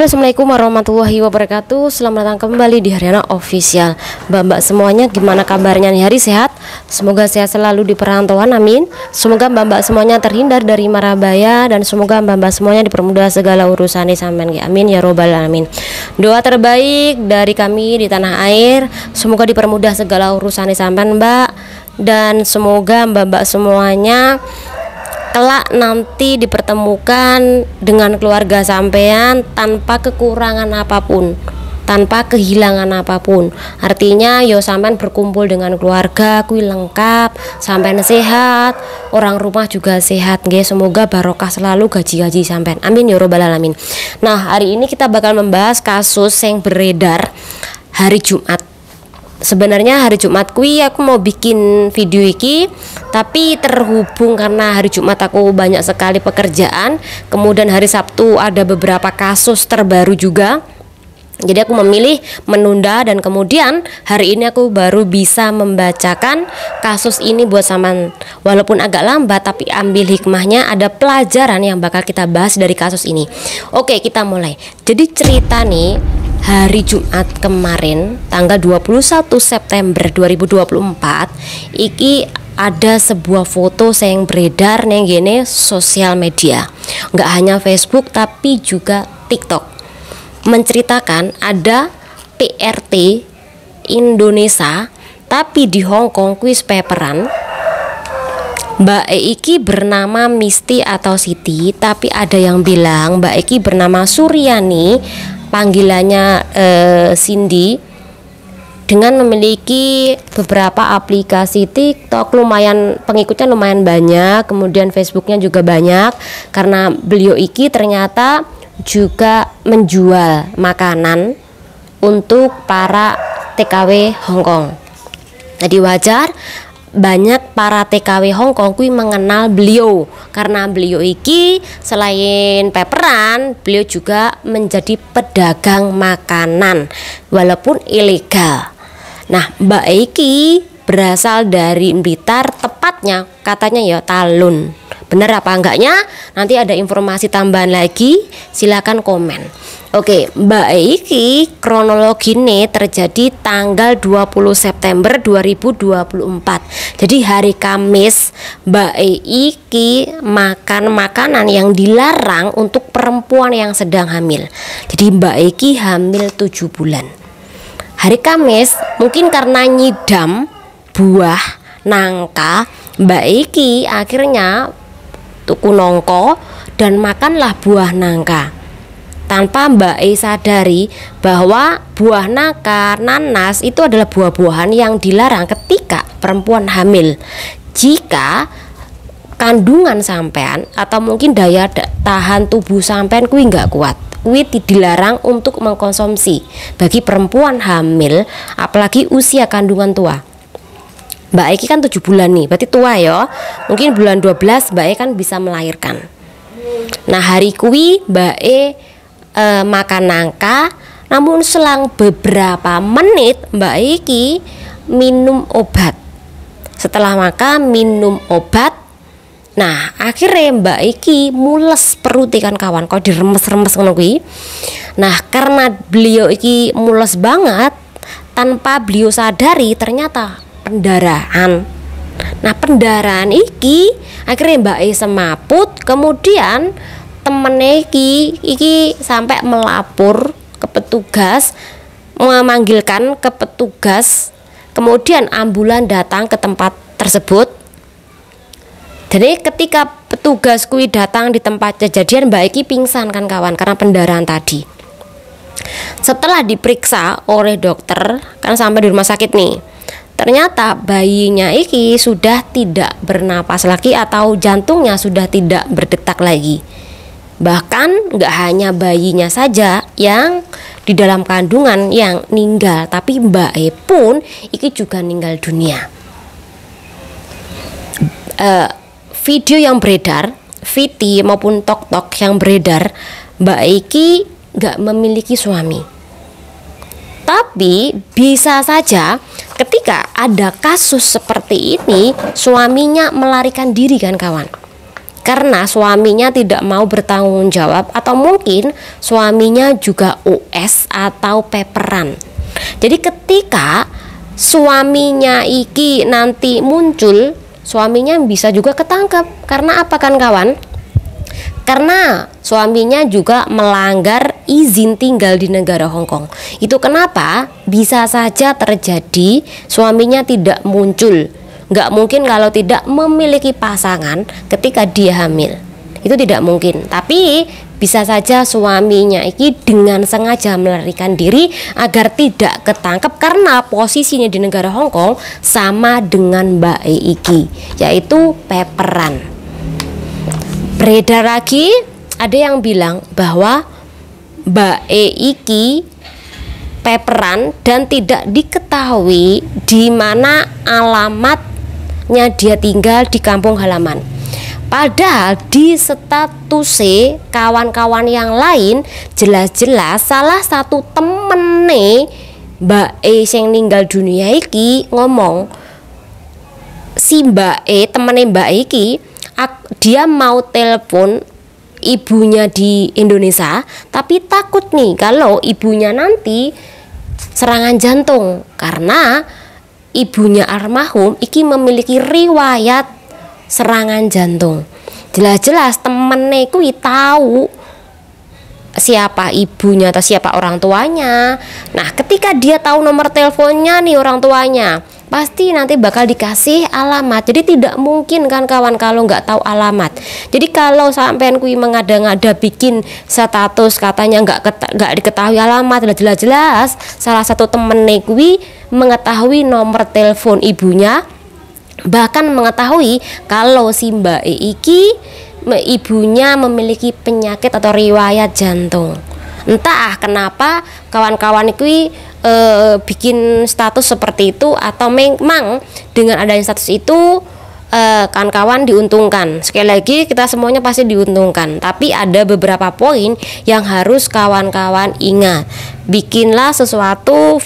Halo, assalamualaikum warahmatullahi wabarakatuh. Selamat datang kembali di Haryana Official. Mbak-mbak semuanya, gimana kabarnya nih? Hari sehat? Semoga sehat selalu di perantauan, amin. Semoga mbak-mbak semuanya terhindar dari mara bahaya, dan semoga mbak-mbak semuanya dipermudah segala urusan di sampean, amin ya robbal alamin. Doa terbaik dari kami di tanah air, semoga dipermudah segala urusan di sampean, mbak, dan semoga mbak-mbak semuanya kelak nanti dipertemukan dengan keluarga sampean tanpa kekurangan apapun, tanpa kehilangan apapun. Artinya yo sampean berkumpul dengan keluarga kui lengkap, sampean sehat, orang rumah juga sehat nggih. Semoga barokah selalu gaji-gaji sampean, amin ya robbal alamin. Nah, hari ini kita bakal membahas kasus yang beredar hari Jumat. Sebenarnya hari Jumat kui aku mau bikin video iki, tapi terhubung karena hari Jumat aku banyak sekali pekerjaan, kemudian hari Sabtu ada beberapa kasus terbaru juga. Jadi aku memilih menunda, dan kemudian hari ini aku baru bisa membacakan kasus ini buat saman. Walaupun agak lambat, tapi ambil hikmahnya, ada pelajaran yang bakal kita bahas dari kasus ini. Oke, kita mulai. Jadi cerita nih, hari Jumat kemarin tanggal 21 September 2024 iki ada sebuah foto yang beredar nih gini sosial media, nggak hanya Facebook tapi juga TikTok, menceritakan ada PRT Indonesia tapi di Hong Kong kuis paperan. Mbak Iki bernama Misty atau Siti, tapi ada yang bilang Mbak Iki bernama Suryani, panggilannya Cindy, dengan memiliki beberapa aplikasi TikTok, lumayan pengikutnya lumayan banyak, kemudian Facebooknya juga banyak, karena beliau iki ternyata juga menjual makanan untuk para TKW Hong Kong. Jadi wajar banyak para TKW Hong Kong kui mengenal beliau, karena beliau iki selain paperan, beliau juga menjadi pedagang makanan walaupun ilegal. Nah, Mbak Iki berasal dari Blitar, tepatnya katanya ya Talun. Bener apa enggaknya? Nanti ada informasi tambahan lagi, silakan komen. Oke, Mbak Iki kronologi ini terjadi tanggal 20 September 2024. Jadi hari Kamis Mbak Iki makan makanan yang dilarang untuk perempuan yang sedang hamil. Jadi Mbak Iki hamil 7 bulan. Hari Kamis mungkin karena nyidam buah nangka, Mbak Iki akhirnya tuku nongko dan makanlah buah nangka, tanpa Mbak E sadari bahwa buah nangka, nanas itu adalah buah-buahan yang dilarang ketika perempuan hamil. Jika kandungan sampean atau mungkin daya tahan tubuh sampean kui nggak kuat, kui dilarang untuk mengkonsumsi bagi perempuan hamil, apalagi usia kandungan tua. Mbak Eki kan 7 bulan nih, berarti tua ya. Mungkin bulan 12 Mbak E kan bisa melahirkan. Nah, hari kui Mbak E makan nangka, namun selang beberapa menit Mbak Eki minum obat. Setelah makan minum obat, nah akhirnya Mbak Eki mules perut kan kawan, kok diremes-remes ngono kuwi. Nah, karena beliau iki mules banget, tanpa beliau sadari ternyata pendarahan. Nah, pendarahan iki akhirnya Mbak E semaput, kemudian temennya iki sampai melapor ke petugas, memanggilkan ke petugas, kemudian ambulan datang ke tempat tersebut. Jadi ketika petugas kui datang di tempat kejadian, Mbak Iki pingsan kan kawan, karena pendarahan tadi. Setelah diperiksa oleh dokter kan sampai di rumah sakit nih, ternyata bayinya iki sudah tidak bernapas lagi atau jantungnya sudah tidak berdetak lagi. Bahkan nggak hanya bayinya saja yang di dalam kandungan yang meninggal, tapi Mbak E pun iki juga meninggal dunia. Video yang beredar, VT maupun TikTok yang beredar, Mbak Iki nggak memiliki suami. Tapi bisa saja ketika ada kasus seperti ini, suaminya melarikan diri kan kawan. karena suaminya tidak mau bertanggung jawab, atau mungkin suaminya juga US atau peperan. Jadi ketika suaminya iki nanti muncul, suaminya bisa juga ketangkep. Karena apa kan kawan? Karena suaminya juga melanggar izin tinggal di negara Hong Kong. Itu kenapa bisa saja terjadi suaminya tidak muncul. Nggak mungkin kalau tidak memiliki pasangan ketika dia hamil. Itu tidak mungkin. Tapi bisa saja suaminya ini dengan sengaja melarikan diri agar tidak ketangkep, karena posisinya di negara Hong Kong sama dengan Mbak E iki, yaitu peperan. Beredar lagi ada yang bilang bahwa Mbak E iki peperan dan tidak diketahui di mana alamatnya dia tinggal di kampung halaman. Padahal di status kawan-kawan yang lain jelas-jelas salah satu temene Mbak E yang meninggal dunia iki ngomong, si Mbak E, temene Mbak E iki, dia mau telepon ibunya di Indonesia, tapi takut nih kalau ibunya nanti serangan jantung, karena ibunya almarhum iki memiliki riwayat serangan jantung. Jelas-jelas temennya kuwi tahu siapa ibunya atau siapa orang tuanya. Nah, ketika dia tahu nomor teleponnya nih orang tuanya, pasti nanti bakal dikasih alamat. Jadi tidak mungkin kan kawan kalau nggak tahu alamat. Jadi kalau sampean kui mengada-ngada bikin status katanya nggak diketahui alamat, jelas-jelas salah satu temennya kui mengetahui nomor telepon ibunya, bahkan mengetahui kalau si Mbak E iki ibunya memiliki penyakit atau riwayat jantung. Entah kenapa kawan-kawan kui bikin status seperti itu, atau memang dengan adanya status itu kawan-kawan diuntungkan. Sekali lagi kita semuanya pasti diuntungkan, tapi ada beberapa poin yang harus kawan-kawan ingat. Bikinlah sesuatu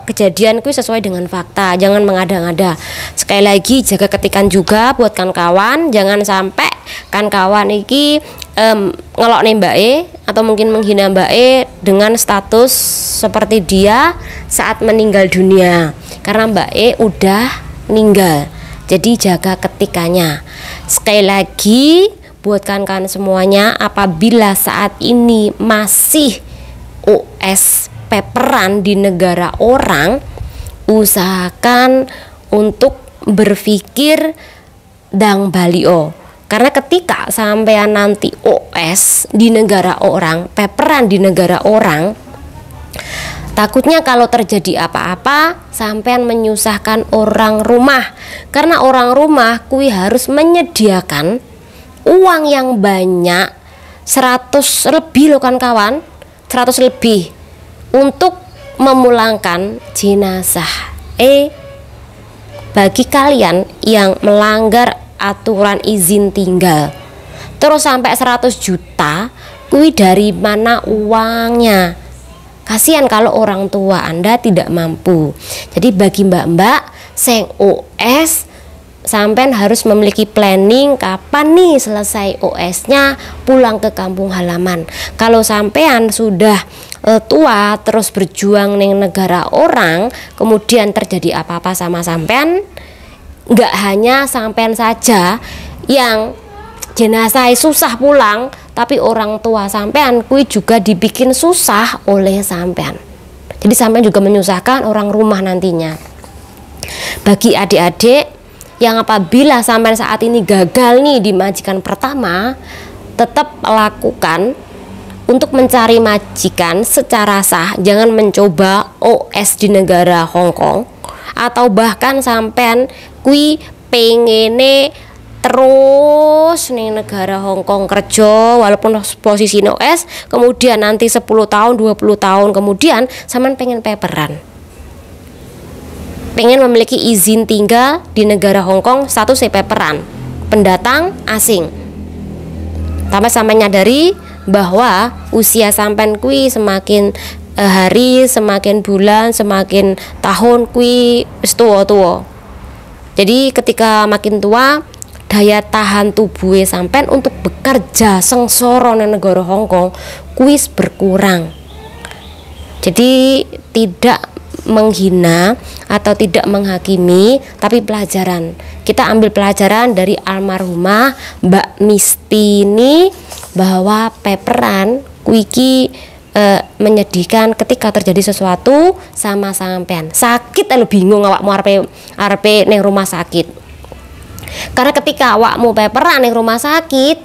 kejadian kuwi sesuai dengan fakta, jangan mengada-ngada. Sekali lagi jaga ketikan juga buat kawan-kawan, jangan sampai kawan iki ngelok nih Mbak E atau mungkin menghina Mbak E dengan status seperti dia saat meninggal dunia, karena Mbak E udah meninggal. Jadi jaga ketikannya. Sekali lagi buat kawan-kawan semuanya, apabila saat ini masih US peperan di negara orang, usahakan untuk berpikir dang balio. Karena ketika sampean nanti US di negara orang, peperan di negara orang, takutnya kalau terjadi apa-apa sampean menyusahkan orang rumah. Karena orang rumah kui harus menyediakan uang yang banyak, 100 lebih loh kan kawan, 100 lebih untuk memulangkan jenazah. Bagi kalian yang melanggar aturan izin tinggal terus sampai 100 juta, kui dari mana uangnya? Kasihan kalau orang tua Anda tidak mampu. Jadi bagi mbak-mbak sing OS, sampean harus memiliki planning kapan nih selesai OS-nya pulang ke kampung halaman. Kalau sampean sudah tua terus berjuang ning negara orang, kemudian terjadi apa-apa sama sampean, nggak hanya sampean saja yang jenazah susah pulang, tapi orang tua sampean kui juga dibikin susah oleh sampean. Jadi sampean juga menyusahkan orang rumah nantinya. Bagi adik-adik yang apabila sampean saat ini gagal nih di majikan pertama, tetap lakukan untuk mencari majikan secara sah. Jangan mencoba OS di negara Hong Kong, atau bahkan sampean kui pengene terus nih negara Hong Kong kerja walaupun posisi OS, kemudian nanti 10 tahun 20 tahun kemudian sampean pengen peperan, pengen memiliki izin tinggal di negara Hong Kong, status peperan, pendatang asing, tambah sampai nyadari bahwa usia sampean kui semakin hari, semakin bulan, semakin tahun kui tua-tua. Jadi ketika makin tua, daya tahan tubuhnya sampean untuk bekerja sengsara nang negara Hongkong kuis berkurang. Jadi tidak menghina atau tidak menghakimi, tapi pelajaran. Kita ambil pelajaran dari almarhumah Mbak Misti ini bahwa peperan kuiki menyedihkan ketika terjadi sesuatu sama sampean. Sakit lu bingung awakmu arepe ning rumah sakit. Karena ketika awakmu peperan ning rumah sakit,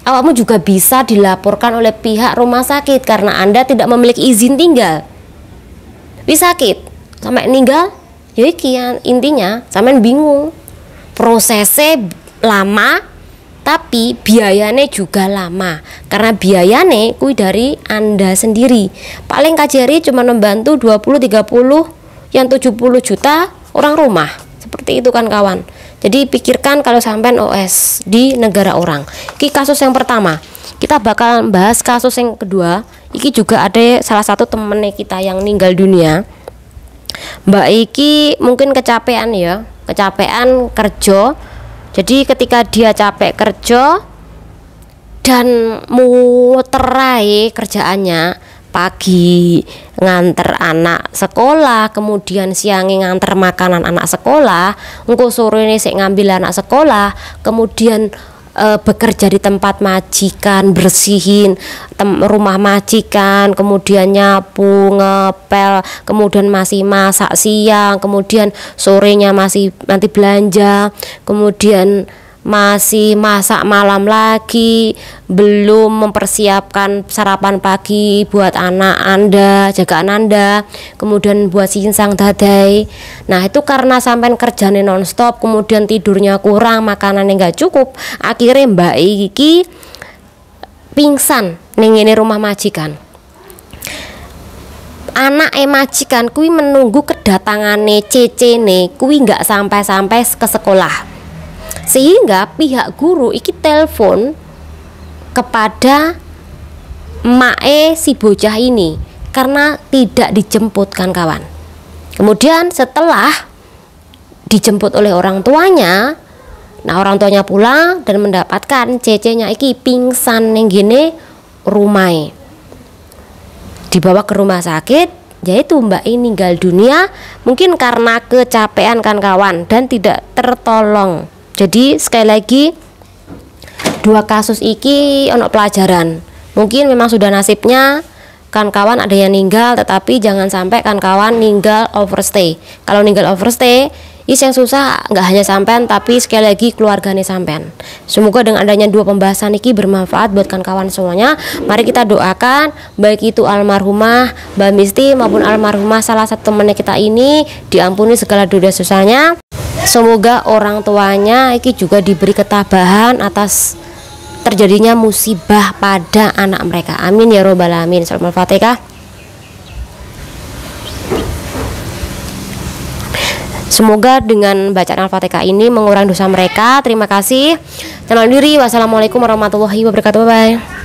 awakmu juga bisa dilaporkan oleh pihak rumah sakit karena Anda tidak memiliki izin tinggal. Bisa sakit sampai meninggal, ya iki intinya sampean bingung. Prosesnya lama tapi biayanya juga lama karena biayanya kui dari Anda sendiri. Paling KJRI cuma membantu 20-30 yang 70 juta orang rumah. Seperti itu kan kawan. Jadi pikirkan kalau sampean OS di negara orang. Iki kasus yang pertama. Kita bakal bahas kasus yang kedua. Iki juga ada salah satu temennya kita yang meninggal dunia. Mbak iki mungkin kecapean ya, kecapean kerja. Jadi ketika dia capek kerja dan muterai kerjaannya, pagi nganter anak sekolah, kemudian siangnya nganter makanan anak sekolah, engko sore ini sik ngambil anak sekolah, kemudian bekerja di tempat majikan, bersihin rumah majikan, kemudian nyapu, ngepel, kemudian masih masak siang, kemudian sorenya masih nanti belanja, kemudian masih masak malam lagi, belum mempersiapkan sarapan pagi buat anak Anda, jagaan Anda, kemudian buat sinsang dadai. Nah itu karena sampai kerjanya nonstop, kemudian tidurnya kurang, makanannya nggak cukup, akhirnya Mbak iki pingsan ning ngene rumah majikan. Anak majikan kui menunggu kedatangane cecene kui nggak sampai ke sekolah. Sehingga pihak guru iki telepon kepada mae si bocah ini karena tidak dijemput kan kawan. Kemudian setelah dijemput oleh orang tuanya, nah orang tuanya pulang dan mendapatkan cecenya iki pingsan ning gene rumai. Dibawa ke rumah sakit, yaitu Mbak ini meninggal dunia mungkin karena kecapean kan kawan dan tidak tertolong. Jadi sekali lagi dua kasus iki ono pelajaran. Mungkin memang sudah nasibnya kan kawan ada yang meninggal, tetapi jangan sampai kan kawan ninggal overstay. Kalau ninggal overstay is yang susah nggak hanya sampean tapi sekali lagi keluarganya sampean. Semoga dengan adanya dua pembahasan ini bermanfaat buat kan kawan semuanya. Mari kita doakan baik itu almarhumah Mbak Misti maupun almarhumah salah satu temannya kita ini diampuni segala dosa dosanya. Semoga orang tuanya iki juga diberi ketabahan atas terjadinya musibah pada anak mereka. Amin ya robbal alamin. Salam Al-Fatihah. Semoga dengan bacaan Al-Fatihah ini mengurangi dosa mereka. Terima kasih. Selamat diri. Wassalamualaikum warahmatullahi wabarakatuh. Bye.